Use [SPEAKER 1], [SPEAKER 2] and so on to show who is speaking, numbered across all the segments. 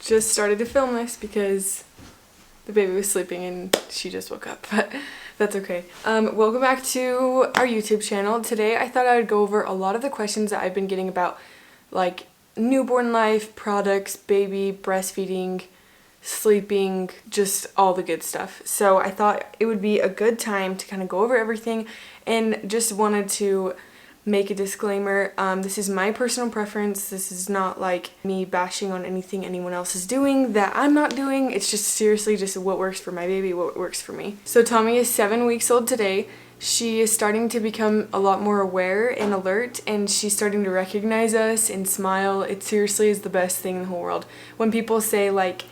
[SPEAKER 1] just started to film this because the baby was sleeping and she just woke up, but that's okay. Welcome back to our YouTube channel. Today I thought I would go over a lot of the questions that I've been getting about like newborn life, products, baby, breastfeeding, sleeping, just all the good stuff. So I thought it would be a good time to kind of go over everything, and just wanted to make a disclaimer. This is my personal preference. This is not like me bashing on anything anyone else is doing that I'm not doing. It's just seriously just what works for my baby, what works for me. So Tommy is 7 weeks old today. She is starting to become a lot more aware and alert, and she's starting to recognize us and smile. It seriously is the best thing in the whole world. When people say like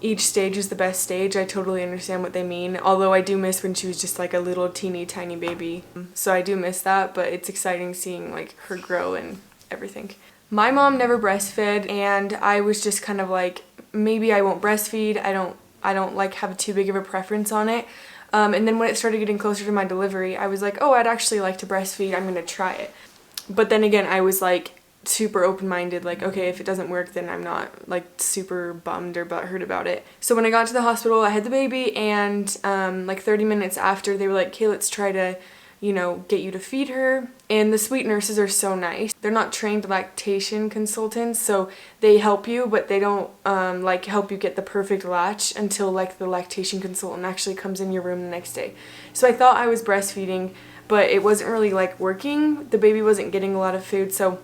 [SPEAKER 1] each stage is the best stage, I totally understand what they mean, although I do miss when she was just like a little teeny tiny baby. So I do miss that, but it's exciting seeing like her grow and everything. My mom never breastfed, and I was just kind of like, maybe I won't breastfeed. I don't like have too big of a preference on it. And then when it started getting closer to my delivery, I was like, oh, I'd actually like to breastfeed. I'm gonna try it. But then again, I was like super open-minded, like, okay, if it doesn't work, then I'm not like super bummed or butthurt about it. So when I got to the hospital, I had the baby, and like 30 minutes after, they were like, okay, let's try to, you know, get you to feed her. And the sweet nurses are so nice. They're not trained lactation consultants, so they help you, but they don't like help you get the perfect latch until like the lactation consultant actually comes in your room the next day. So I thought I was breastfeeding, but it wasn't really like working. The baby wasn't getting a lot of food, so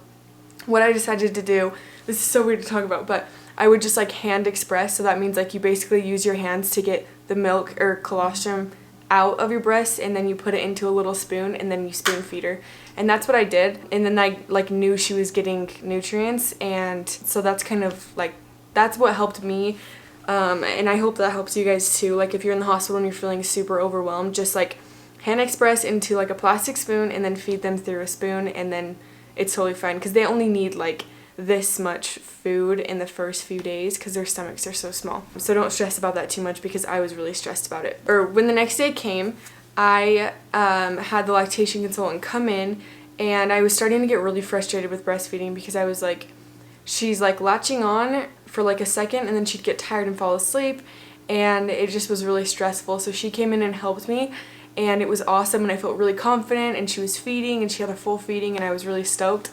[SPEAKER 1] what I decided to do, this is so weird to talk about, but I would just like hand express. So that means like you basically use your hands to get the milk or colostrum out of your breast, and then you put it into a little spoon, and then you spoon feed her. And that's what I did. And then I like knew she was getting nutrients, and so that's kind of like, that's what helped me. And I hope that helps you guys too. Like if you're in the hospital and you're feeling super overwhelmed, just like hand express into like a plastic spoon and then feed them through a spoon, and then it's totally fine, because they only need like this much food in the first few days because their stomachs are so small. So don't stress about that too much, because I was really stressed about it. Or when the next day came, I had the lactation consultant come in, and I was starting to get really frustrated with breastfeeding, because I was like, she's like latching on for like a second and then she'd get tired and fall asleep, and it just was really stressful. So she came in and helped me, and it was awesome, and I felt really confident, and she was feeding, and she had a full feeding, and I was really stoked.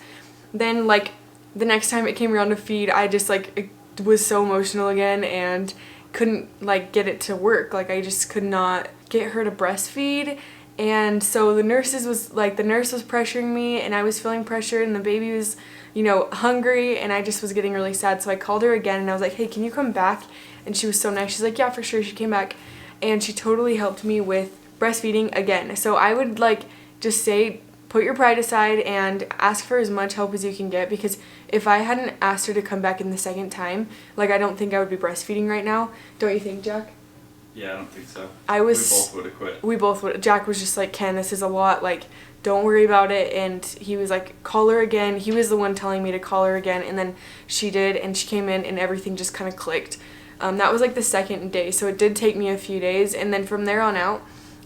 [SPEAKER 1] Then like the next time it came around to feed, I just like was so emotional again and couldn't like get it to work. Like I just could not get her to breastfeed. And so the nurse was pressuring me, and I was feeling pressured, and the baby was, you know, hungry, and I just was getting really sad. So I called her again, and I was like, hey, can you come back? And she was so nice. She's like, yeah, for sure. She came back, and she totally helped me with breastfeeding again. So I would like just say, put your pride aside and ask for as much help as you can get, because if I hadn't asked her to come back in the second time, like I don't think I would be breastfeeding right now. Don't you think, Jack?
[SPEAKER 2] Yeah, I don't think so.
[SPEAKER 1] We
[SPEAKER 2] both would have quit.
[SPEAKER 1] We both would. Jack was just like, Ken, this is a lot, like don't worry about it. And he was like, call her again. He was the one telling me to call her again, and then she did, and she came in and everything just kind of clicked. That was like the second day, so it did take me a few days, and then from there on out,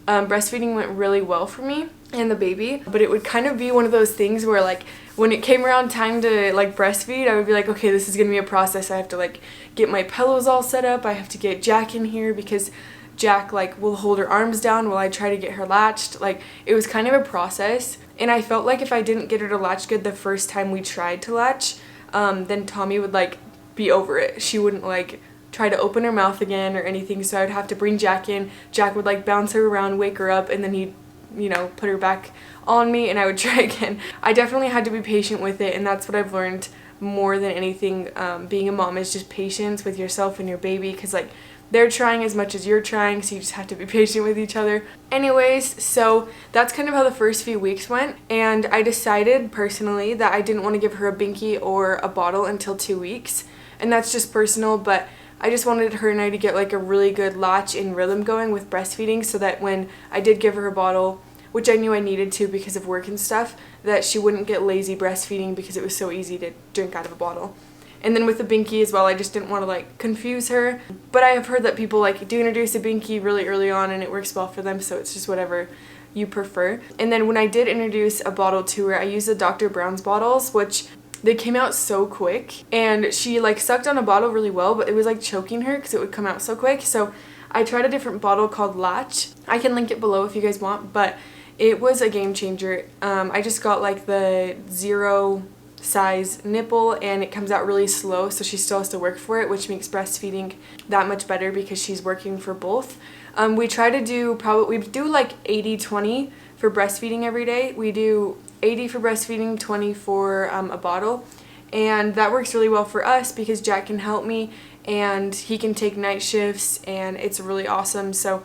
[SPEAKER 1] breastfeeding went really well for me and the baby. But it would kind of be one of those things where like when it came around time to like breastfeed, I would be like, okay, this is gonna be a process. I have to like get my pillows all set up. I have to get Jack in here, because Jack like will hold her arms down while I try to get her latched. Like it was kind of a process, and I felt like if I didn't get her to latch good the first time we tried to latch, then Tommy would like be over it. She wouldn't like try to open her mouth again or anything, so I'd have to bring Jack in. Jack would like bounce her around, wake her up, and then he'd, you know, put her back on me, and I would try again. I definitely had to be patient with it, and that's what I've learned more than anything, being a mom, is just patience with yourself and your baby, because like they're trying as much as you're trying, so you just have to be patient with each other. Anyways, so that's kind of how the first few weeks went, and I decided personally that I didn't want to give her a binky or a bottle until 2 weeks, and that's just personal, but I just wanted her and I to get like a really good latch and rhythm going with breastfeeding, so that when I did give her a bottle, which I knew I needed to because of work and stuff, that she wouldn't get lazy breastfeeding, because it was so easy to drink out of a bottle. And then with the binky as well, I just didn't want to like confuse her. But I have heard that people like do introduce a binky really early on and it works well for them, so it's just whatever you prefer. And then when I did introduce a bottle to her, I used the Dr. Brown's bottles, which they came out so quick, and she like sucked on a bottle really well, but it was like choking her because it would come out so quick. So I tried a different bottle called Latch. I can link it below if you guys want, but it was a game changer. I just got like the 0 size nipple, and it comes out really slow, so she still has to work for it, which makes breastfeeding that much better because she's working for both. We try to do we do like 80-20 for breastfeeding every day. We do 80 for breastfeeding, 20 for a bottle, and that works really well for us because Jack can help me and he can take night shifts, and it's really awesome. So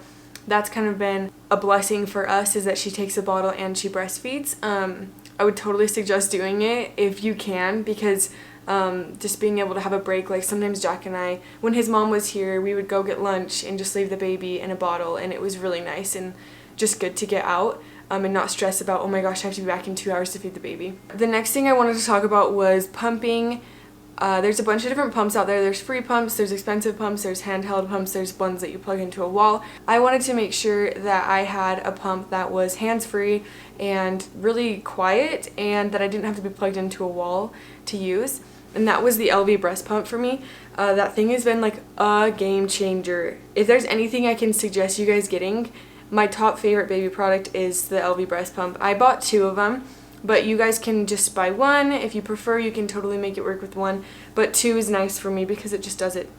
[SPEAKER 1] that's kind of been a blessing for us, is that she takes a bottle and she breastfeeds. I would totally suggest doing it if you can, because just being able to have a break. Like sometimes Jack and I, when his mom was here, we would go get lunch and just leave the baby in a bottle, and it was really nice and just good to get out and not stress about, oh my gosh, I have to be back in 2 hours to feed the baby. The next thing I wanted to talk about was pumping. There's a bunch of different pumps out there. There's free pumps, there's expensive pumps, there's handheld pumps, there's ones that you plug into a wall. I wanted to make sure that I had a pump that was hands-free and really quiet, and that I didn't have to be plugged into a wall to use. And that was the elvie breast pump for me. That thing has been like a game changer. If there's anything I can suggest you guys getting, my top favorite baby product is the elvie breast pump. I bought 2 of them. But you guys can just buy one. If you prefer, you can totally make it work with one. But 2 is nice for me because it just does it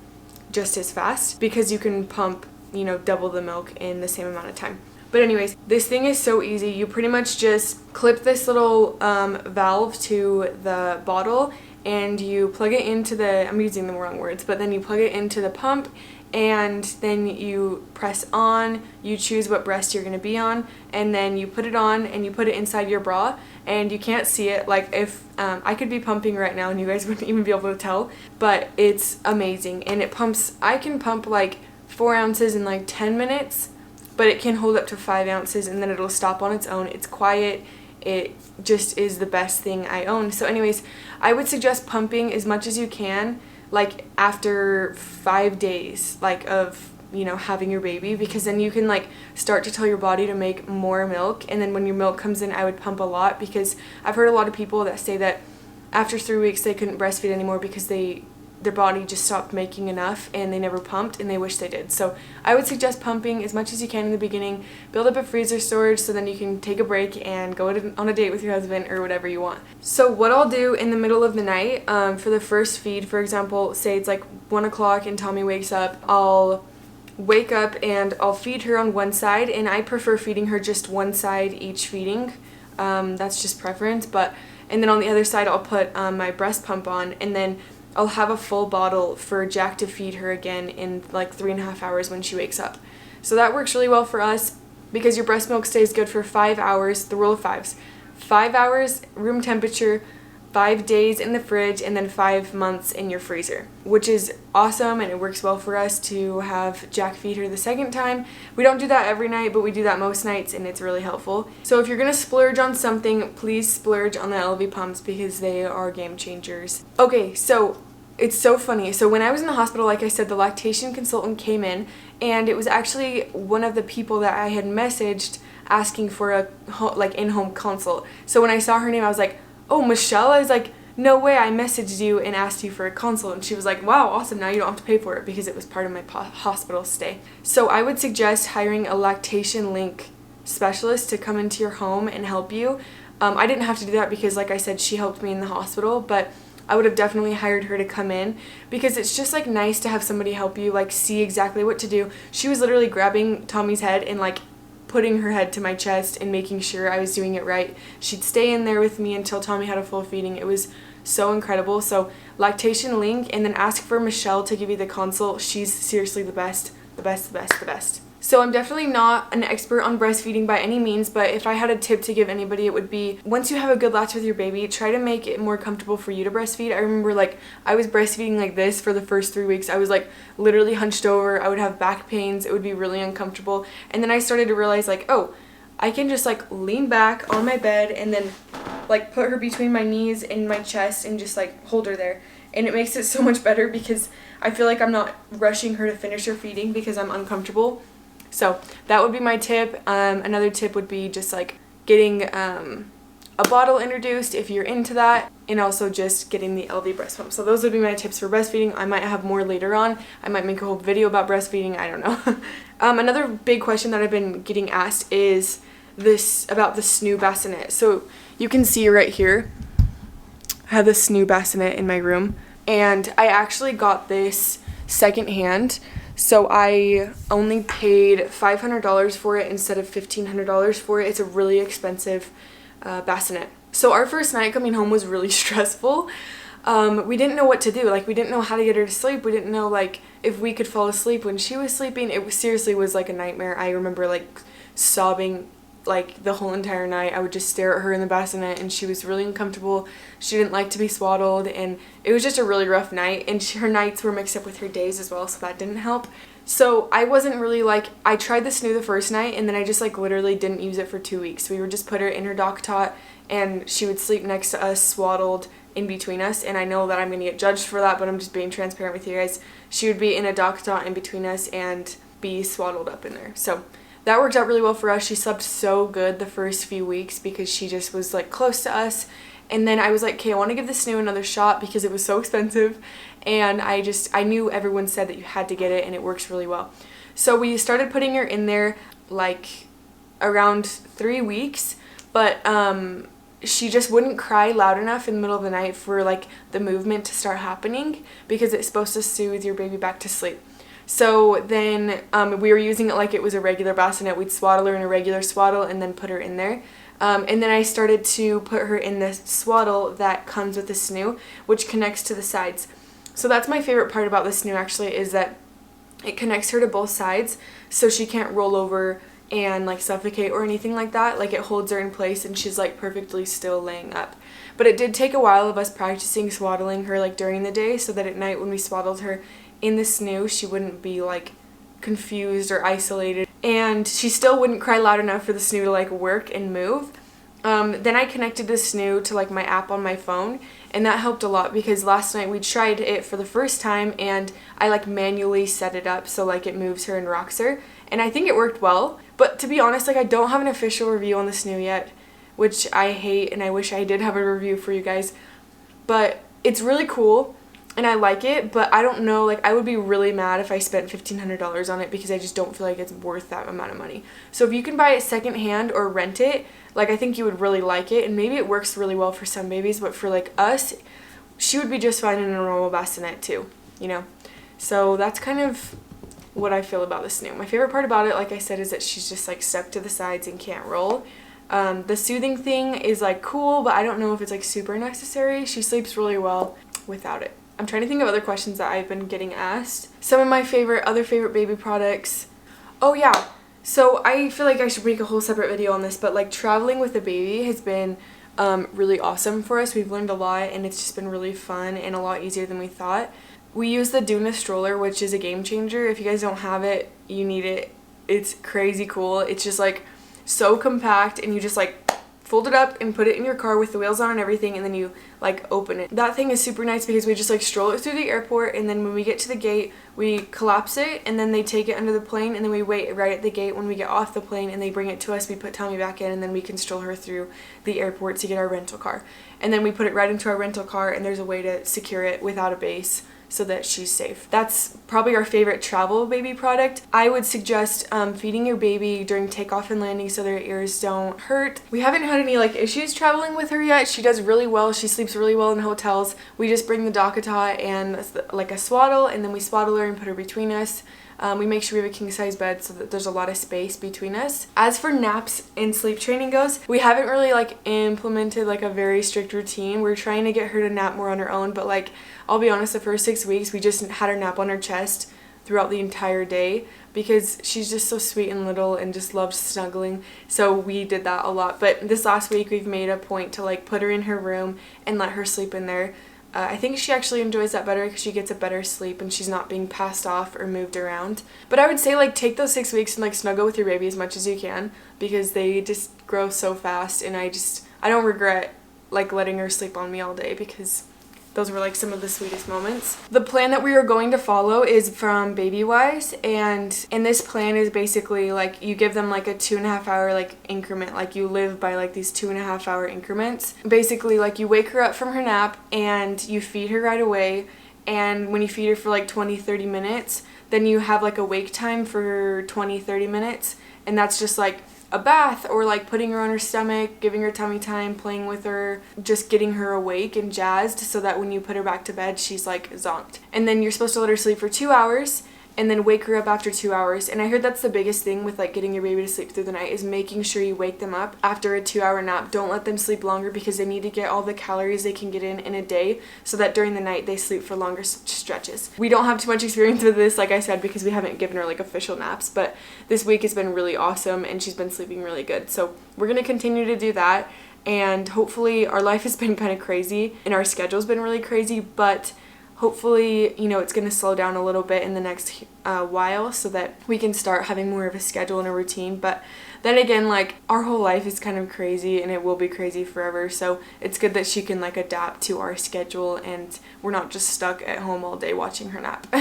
[SPEAKER 1] just as fast, because you can pump, you know, double the milk in the same amount of time. But anyways, this thing is so easy. You pretty much just clip this little valve to the bottle, and you plug it into the, I'm using the wrong words, but then you plug it into the pump, and then you press on, you choose what breast you're going to be on, and then you put it on and you put it inside your bra, and you can't see it. Like if I could be pumping right now and you guys wouldn't even be able to tell, but it's amazing. And it pumps, I can pump like 4 ounces in like 10 minutes, but it can hold up to 5 ounces and then it'll stop on its own. It's quiet. It just is the best thing I own. So anyways, I would suggest pumping as much as you can, like after 5 days, like of, you know, having your baby, because then you can like start to tell your body to make more milk. And then when your milk comes in, I would pump a lot, because I've heard a lot of people that say that after 3 weeks they couldn't breastfeed anymore because their body just stopped making enough and they never pumped, and they wish they did. So I would suggest pumping as much as you can in the beginning. Build up a freezer storage so then you can take a break and go on a date with your husband or whatever you want. So what I'll do in the middle of the night, for the first feed, for example, say it's like 1 o'clock and Tommy wakes up, I'll wake up and I'll feed her on one side, and I prefer feeding her just one side each feeding. That's just preference. And then on the other side I'll put my breast pump on, and then I'll have a full bottle for Jack to feed her again in like 3.5 hours when she wakes up. So that works really well for us, because your breast milk stays good for 5 hours, the rule of 5s. 5 hours room temperature, 5 days in the fridge, and then 5 months in your freezer, which is awesome, and it works well for us to have Jack feed her the second time. We don't do that every night, but we do that most nights, and it's really helpful. So if you're gonna splurge on something, please splurge on the elvie pumps, because they are game changers. Okay, so it's so funny. So when I was in the hospital, like I said, the lactation consultant came in, and it was actually one of the people that I had messaged asking for a like in-home consult. So when I saw her name, I was like, oh, Michelle? I was like, no way, I messaged you and asked you for a consult. And she was like, wow, awesome, now you don't have to pay for it, because it was part of my hospital stay. So I would suggest hiring a lactation link specialist to come into your home and help you. I didn't have to do that because, like I said, she helped me in the hospital, but I would have definitely hired her to come in, because it's just like nice to have somebody help you, like see exactly what to do. She was literally grabbing Tommy's head and like putting her head to my chest and making sure I was doing it right. She'd stay in there with me until Tommy had a full feeding. It was so incredible. So lactation link, and then ask for Michelle to give you the consult. She's seriously the best, the best, the best, the best. So I'm definitely not an expert on breastfeeding by any means, but if I had a tip to give anybody, it would be, once you have a good latch with your baby, try to make it more comfortable for you to breastfeed. I remember like I was breastfeeding like this for the first 3 weeks. I was like literally hunched over. I would have back pains. It would be really uncomfortable. And then I started to realize like, oh, I can just like lean back on my bed and then like put her between my knees and my chest and just like hold her there. And it makes it so much better, because I feel like I'm not rushing her to finish her feeding because I'm uncomfortable. So that would be my tip. Another tip would be just like getting a bottle introduced if you're into that, and also just getting the elvie breast pump. So those would be my tips for breastfeeding. I might have more later on. I might make a whole video about breastfeeding. I don't know. Another big question that I've been getting asked is about the SNOO Bassinet. So you can see right here, I have the SNOO Bassinet in my room, and I actually got this secondhand. So I only paid $500 for it instead of $1,500 for it. It's a really expensive bassinet. So our first night coming home was really stressful. We didn't know what to do. Like, we didn't know how to get her to sleep. We didn't know, like, if we could fall asleep when she was sleeping. It seriously was like a nightmare. I remember, like, sobbing, like, the whole entire night. I would just stare at her in the bassinet, and she was really uncomfortable. She didn't like to be swaddled, and it was just a really rough night. And her nights were mixed up with her days as well, so that didn't help. So I wasn't really, like, I tried the SNOO the first night, and then I just, like, literally didn't use it for 2 weeks. We would just put her in her dock tot, and she would sleep next to us, swaddled in between us. And I know that I'm going to get judged for that, but I'm just being transparent with you guys. She would be in a dock tot in between us and be swaddled up in there. So that worked out really well for us. She slept so good the first few weeks because she just was, like, close to us. And then I was like, okay, I want to give the SNOO another shot because it was so expensive. And I knew everyone said that you had to get it, and it works really well. So we started putting her in there, like, around 3 weeks. But she just wouldn't cry loud enough in the middle of the night for, like, the movement to start happening, because it's supposed to soothe your baby back to sleep. So then we were using it like it was a regular bassinet. We'd swaddle her in a regular swaddle and then put her in there. And then I started to put her in the swaddle that comes with the SNOO, which connects to the sides. So that's my favorite part about the SNOO, actually, is that it connects her to both sides, so she can't roll over and, like, suffocate or anything like that. Like, it holds her in place, and she's, like, perfectly still laying up. But it did take a while of us practicing swaddling her, like, during the day, so that at night when we swaddled her in the SNOO, she wouldn't be, like, confused or isolated, and she still wouldn't cry loud enough for the SNOO to, like, work and move. Then I connected the SNOO to, like, my app on my phone, and that helped a lot, because last night we tried it for the first time, and I, like, manually set it up so, like, it moves her and rocks her, and I think it worked well. But to be honest, like, I don't have an official review on the SNOO yet, which I hate, and I wish I did have a review for you guys. But it's really cool, and I like it, but I don't know, like, I would be really mad if I spent $1,500 on it, because I just don't feel like it's worth that amount of money. So if you can buy it secondhand or rent it, like, I think you would really like it, and maybe it works really well for some babies, but for, like, us, she would be just fine in a normal bassinet too, you know? So that's kind of what I feel about the SNOO. My favorite part about it, like I said, is that she's just, like, stuck to the sides and can't roll. The soothing thing is, like, cool, but I don't know if it's, like, super necessary. She sleeps really well without it. I'm trying to think of other questions that I've been getting asked. Some of my other favorite baby products. Oh yeah, so I feel like I should make a whole separate video on this, but, like, traveling with a baby has been really awesome for us. We've learned a lot, and it's just been really fun and a lot easier than we thought. We use the doona stroller, which is a game changer. If you guys don't have it, you need it. It's crazy cool. It's just, like, so compact, and you just, like, fold it up and put it in your car with the wheels on and everything, and then you, like, open it. That thing is super nice because we just, like, stroll it through the airport, and then when we get to the gate, we collapse it, and then they take it under the plane, and then we wait right at the gate when we get off the plane, and they bring it to us. We put Tommy back in, and then we can stroll her through the airport to get our rental car. And then we put it right into our rental car, and there's a way to secure it without a base so that she's safe. That's probably our favorite travel baby product. I would suggest feeding your baby during takeoff and landing so their ears don't hurt. We haven't had any, like, issues traveling with her yet. She does really well. She sleeps really well in hotels. We just bring the dock-a-tot and, like, a swaddle, and then we swaddle her and put her between us. We make sure we have a king-size bed so that there's a lot of space between us. As for naps and sleep training goes, we haven't really, like, implemented, like, a very strict routine. We're trying to get her to nap more on her own, but, like, I'll be honest, the first 6 weeks we just had her nap on her chest throughout the entire day because she's just so sweet and little and just loves snuggling. So we did that a lot. But this last week we've made a point to, like, put her in her room and let her sleep in there. I think she actually enjoys that better because she gets a better sleep and she's not being passed off or moved around. But I would say, like, take those 6 weeks and, like, snuggle with your baby as much as you can because they just grow so fast, and I don't regret, like, letting her sleep on me all day because those were like some of the sweetest moments. The plan that we are going to follow is from Babywise, and this plan is basically like you give them like a 2.5 hour like increment, like you live by like these 2.5 hour increments. Basically like you wake her up from her nap and you feed her right away, and when you feed her for like 20-30 minutes, then you have like a wake time for 20-30 minutes, and that's just like a bath or like putting her on her stomach, giving her tummy time, playing with her, just getting her awake and jazzed so that when you put her back to bed, she's like zonked. And then you're supposed to let her sleep for 2 hours and then wake her up after 2 hours. And I heard that's the biggest thing with like getting your baby to sleep through the night, is making sure you wake them up after a 2-hour nap. Don't let them sleep longer because they need to get all the calories they can get in a day so that during the night they sleep for longer stretches. We don't have too much experience with this, like I said, because we haven't given her like official naps, but this week has been really awesome and she's been sleeping really good. So we're going to continue to do that, and hopefully our life has been kind of crazy and our schedule's been really crazy, but hopefully, you know, it's going to slow down a little bit in the next while so that we can start having more of a schedule and a routine. But then again, like, our whole life is kind of crazy and it will be crazy forever. So it's good that she can like adapt to our schedule and we're not just stuck at home all day watching her nap.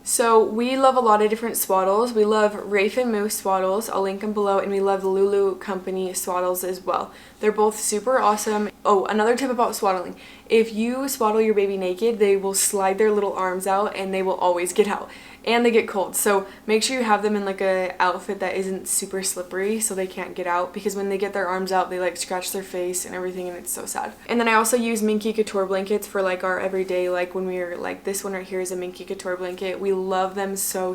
[SPEAKER 1] So we love a lot of different swaddles. We love Rafe and Moose swaddles. I'll link them below. And we love Lulu Company swaddles as well. They're both super awesome. Oh, another tip about swaddling. If you swaddle your baby naked, they will slide their little arms out and they will always get out. And they get cold. So make sure you have them in like a outfit that isn't super slippery so they can't get out, because when they get their arms out, they like scratch their face and everything, and it's so sad. And then I also use Minky Couture blankets for like our everyday, like when we're like, this one right here is a Minky Couture blanket. We love them so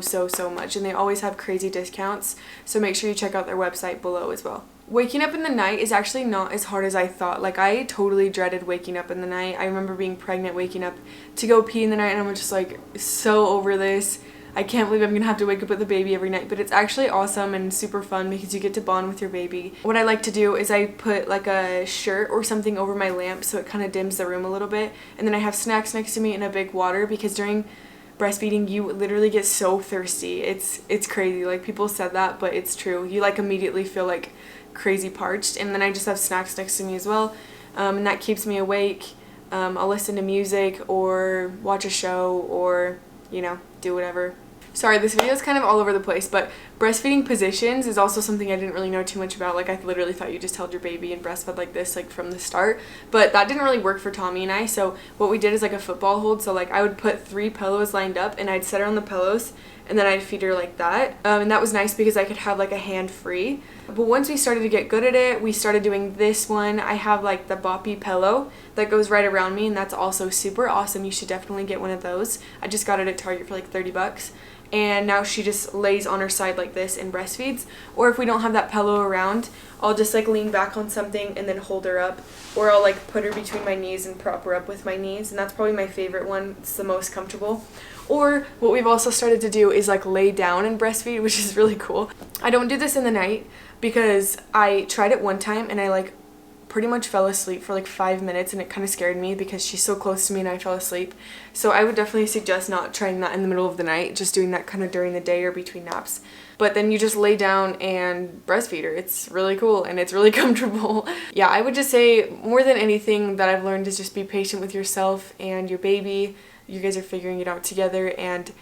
[SPEAKER 1] much, and they always have crazy discounts. So make sure you check out their website below as well. Waking up in the night is actually not as hard as I thought. Like, I totally dreaded waking up in the night. I remember being pregnant, waking up to go pee in the night, and I'm just like so over this. I can't believe I'm gonna have to wake up with the baby every night, but it's actually awesome and super fun because you get to bond with your baby. What I like to do is I put like a shirt or something over my lamp so it kind of dims the room a little bit, and then I have snacks next to me and a big water, because during breastfeeding you literally get so thirsty. It's crazy. Like, people said that, but it's true. You like immediately feel like crazy parched, and then I just have snacks next to me as well, and that keeps me awake. I'll listen to music or watch a show or, you know, do whatever. Sorry, this video is kind of all over the place, but breastfeeding positions is also something I didn't really know too much about. Like, I literally thought you just held your baby and breastfed like this, like from the start, but that didn't really work for Tommy and I. So what we did is like a football hold. So like I would put 3 pillows lined up and I'd set her on the pillows and then I'd feed her like that. And that was nice because I could have like a hand free. But once we started to get good at it, we started doing this one. I have like the boppy pillow that goes right around me, and that's also super awesome. You should definitely get one of those. I just got it at Target for like 30 bucks. And now she just lays on her side like this and breastfeeds. Or if we don't have that pillow around, I'll just like lean back on something and then hold her up. Or I'll like put her between my knees and prop her up with my knees. And that's probably my favorite one. It's the most comfortable. Or what we've also started to do is like lay down and breastfeed, which is really cool. I don't do this in the night because I tried it one time and I like pretty much fell asleep for like 5 minutes, and it kind of scared me because she's so close to me and I fell asleep. So I would definitely suggest not trying that in the middle of the night, just doing that kind of during the day or between naps. But then you just lay down and breastfeed her. It's really cool and it's really comfortable. Yeah, I would just say more than anything that I've learned is just be patient with yourself and your baby. You guys are figuring it out together, and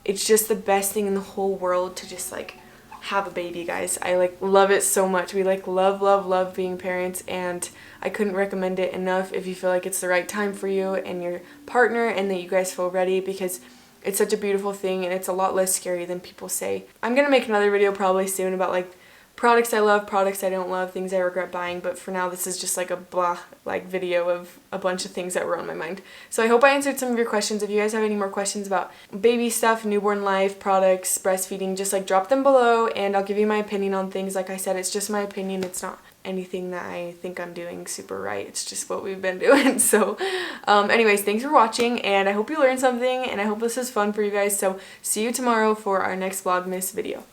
[SPEAKER 1] it's just the best thing in the whole world to just like have a baby, guys. I like love it so much. We like love being parents, and I couldn't recommend it enough if you feel like it's the right time for you and your partner and that you guys feel ready, because it's such a beautiful thing and it's a lot less scary than people say. I'm gonna make another video probably soon about like products I love, products I don't love, things I regret buying, but for now this is just like a blah like video of a bunch of things that were on my mind. So I hope I answered some of your questions. If you guys have any more questions about baby stuff, newborn life, products, breastfeeding, just like drop them below and I'll give you my opinion on things. Like I said, it's just my opinion. It's not anything that I think I'm doing super right. It's just what we've been doing. So anyways, thanks for watching, and I hope you learned something, and I hope this is fun for you guys. So see you tomorrow for our next Vlogmas video.